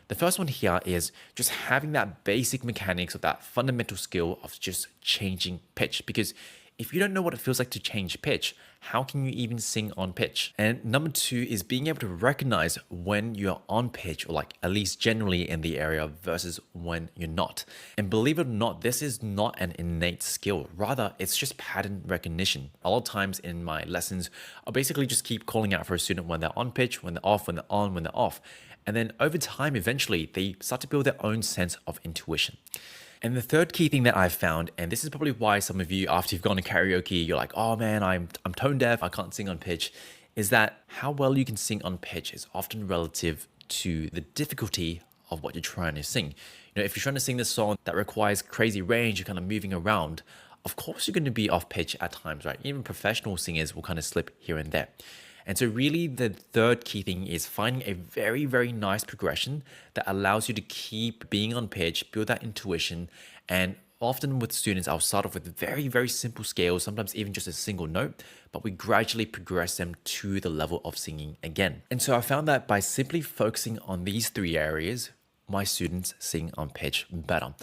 The first one here is just having that basic mechanics of that fundamental skill of just changing pitch. Because if you don't know what it feels like to change pitch, how can you even sing on pitch? And number two is being able to recognize when you're on pitch, or like at least generally in the area, versus when you're not. And believe it or not, this is not an innate skill. Rather, it's just pattern recognition. A lot of times in my lessons, I'll basically just keep calling out for a student when they're on pitch, when they're off, when they're on, when they're off. And then over time, eventually, they start to build their own sense of intuition. And the third key thing that I've found, and this is probably why some of you, after you've gone to karaoke, you're like, oh man, I'm tone deaf, I can't sing on pitch, is that how well you can sing on pitch is often relative to the difficulty of what you're trying to sing. You know, if you're trying to sing this song that requires crazy range, you're kind of moving around, of course you're going to be off pitch at times, right? Even professional singers will kind of slip here and there. And so really the third key thing is finding a very, very nice progression that allows you to keep being on pitch, build that intuition. And often with students, I'll start off with very, very simple scales, sometimes even just a single note, but we gradually progress them to the level of singing again. And so I found that by simply focusing on these three areas, my students sing on pitch better.